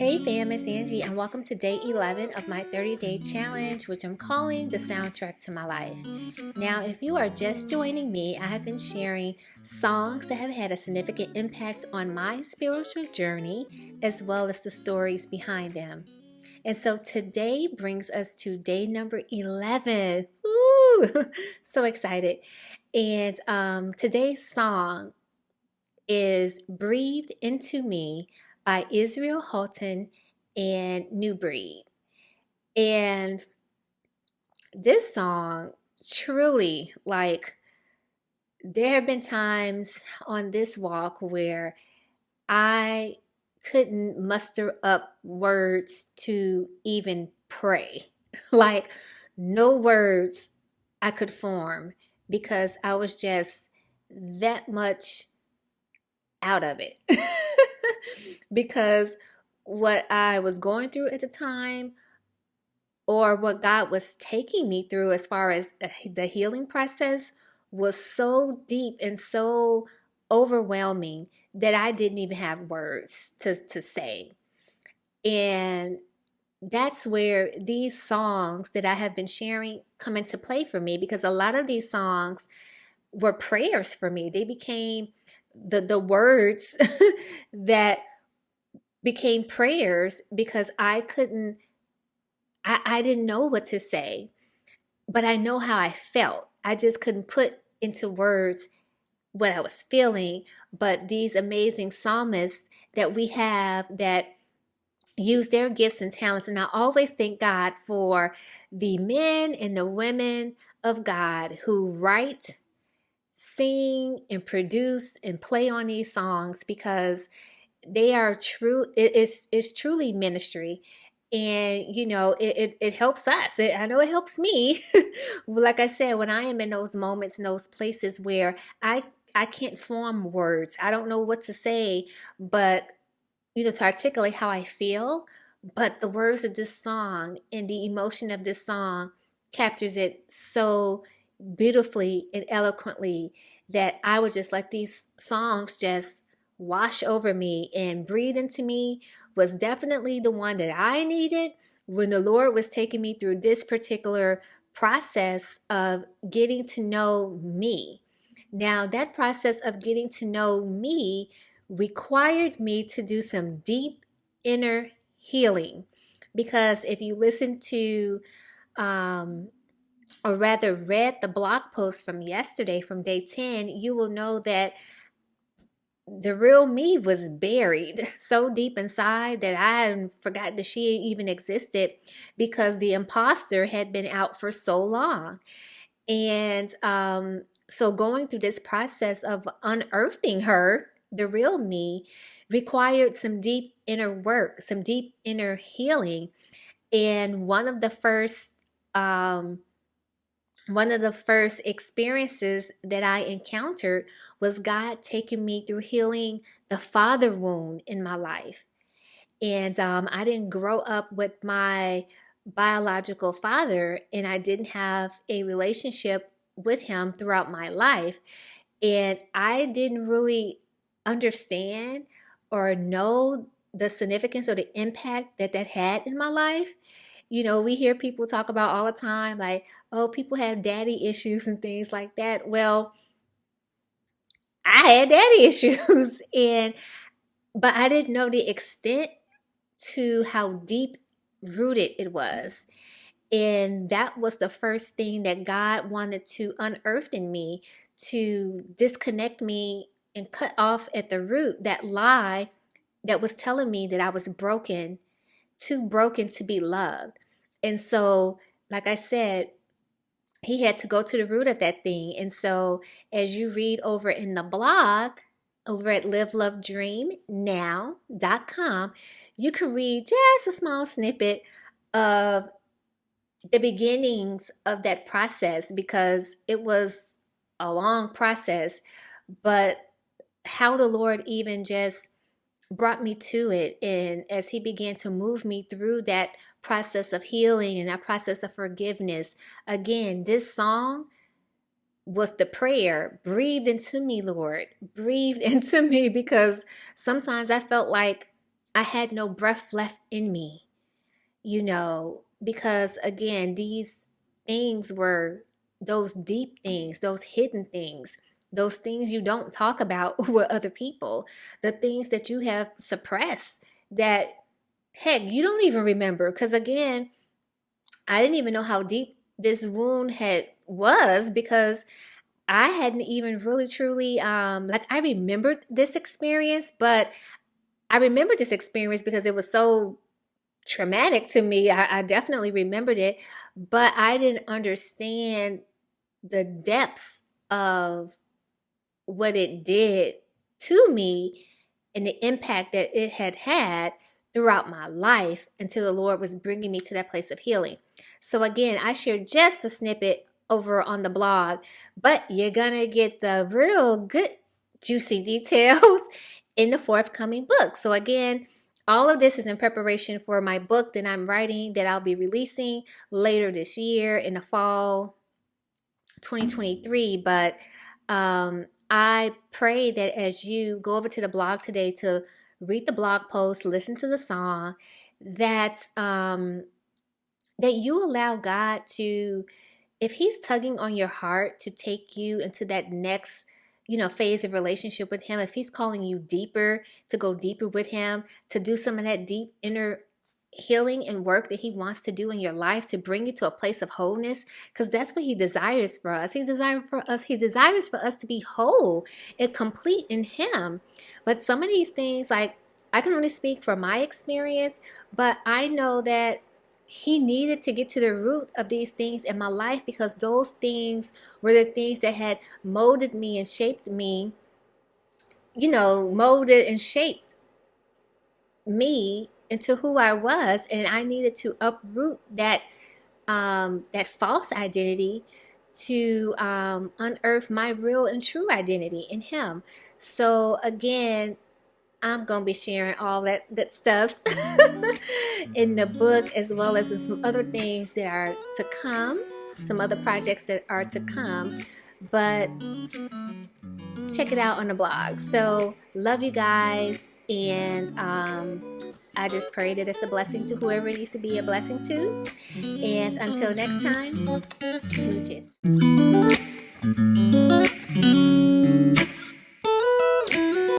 Hey fam, it's Angie, and welcome to day 11 of my 30-day challenge, which I'm calling the soundtrack to my life. Now, if you are just joining me, I have been sharing songs that have had a significant impact on my spiritual journey, as well as the stories behind them. And so today brings us to day number 11. Woo! So excited. And today's song is Breathed Into Me by Israel Houghton and New Breed. And this song truly, there have been times on this walk where I couldn't muster up words to even pray. Like, no words I could form because I was just that much out of it. Because what I was going through at the time, or what God was taking me through as far as the healing process, was so deep and so overwhelming that I didn't even have words to say. And that's where these songs that I have been sharing come into play for me, because a lot of these songs were prayers for me. They became the words that became prayers because I didn't know what to say, but I know how I felt. I just couldn't put into words what I was feeling. But these amazing psalmists that we have that use their gifts and talents, and I always thank God for the men and the women of God who write, sing, and produce and play on these songs, because they are true. It's truly ministry. And it helps us. I know it helps me. Like I said, when I am in those moments, in those places where I can't form words, I don't know what to say, but to articulate how I feel. But the words of this song and the emotion of this song captures it so beautifully and eloquently that I would just let these songs just wash over me. And Breathe Into Me was definitely the one that I needed when the Lord was taking me through this particular process of getting to know me. Now, that process of getting to know me required me to do some deep inner healing. Because if you listen to, or rather read the blog post from yesterday, from day 10, you will know that the real me was buried so deep inside that I forgot that she even existed, because the imposter had been out for so long. And so going through this process of unearthing her, the real me, required some deep inner work, some deep inner healing. And one of the first experiences that I encountered was God taking me through healing the father wound in my life. And I didn't grow up with my biological father, and I didn't have a relationship with him throughout my life. And I didn't really understand or know the significance or the impact that that had in my life. We hear people talk about all the time, like, oh, people have daddy issues and things like that. Well, I had daddy issues, but I didn't know the extent to how deep rooted it was. And that was the first thing that God wanted to unearth in me, to disconnect me and cut off at the root that lie that was telling me that I was broken, too broken to be loved. And so, like I said, he had to go to the root of that thing. And so, as you read over in the blog over at livelovedreamnow.com, you can read just a small snippet of the beginnings of that process, because it was a long process, but how the Lord even just brought me to it. And as he began to move me through that process of healing and that process of forgiveness, again, this song was the prayer: breathe into me, Lord, breathe into me. Because sometimes I felt like I had no breath left in me, because again, these things were those deep things, those hidden things, those things you don't talk about with other people, the things that you have suppressed that, heck, you don't even remember. Because again, I didn't even know how deep this wound had was, because I hadn't even really truly like, I remembered this experience, but I remembered this experience because it was so traumatic to me. I definitely remembered it, but I didn't understand the depths of what it did to me and the impact that it had had throughout my life until the Lord was bringing me to that place of healing. So again, I shared just a snippet over on the blog, but you're gonna get the real good juicy details in the forthcoming book. So again, all of this is in preparation for my book that I'm writing, that I'll be releasing later this year in the fall 2023. But I pray that as you go over to the blog today to read the blog post, listen to the song, that that you allow God to, if he's tugging on your heart to take you into that next, phase of relationship with him, if he's calling you deeper, to go deeper with him, to do some of that deep inner healing and work that he wants to do in your life, to bring you to a place of wholeness, because that's what he desires for us. He desires for us to be whole and complete in him. But some of these things, like, I can only speak from my experience, but I know that he needed to get to the root of these things in my life, because those things were the things that had molded me and shaped me, molded and shaped me into who I was. And I needed to uproot that false identity to unearth my real and true identity in him. So again, I'm going to be sharing all that good stuff in the book, as well as in some other things that are to come, some other projects that are to come. But check it out on the blog. So, love you guys. And I just pray that it's a blessing to whoever it needs to be a blessing to. And until next time, smooches.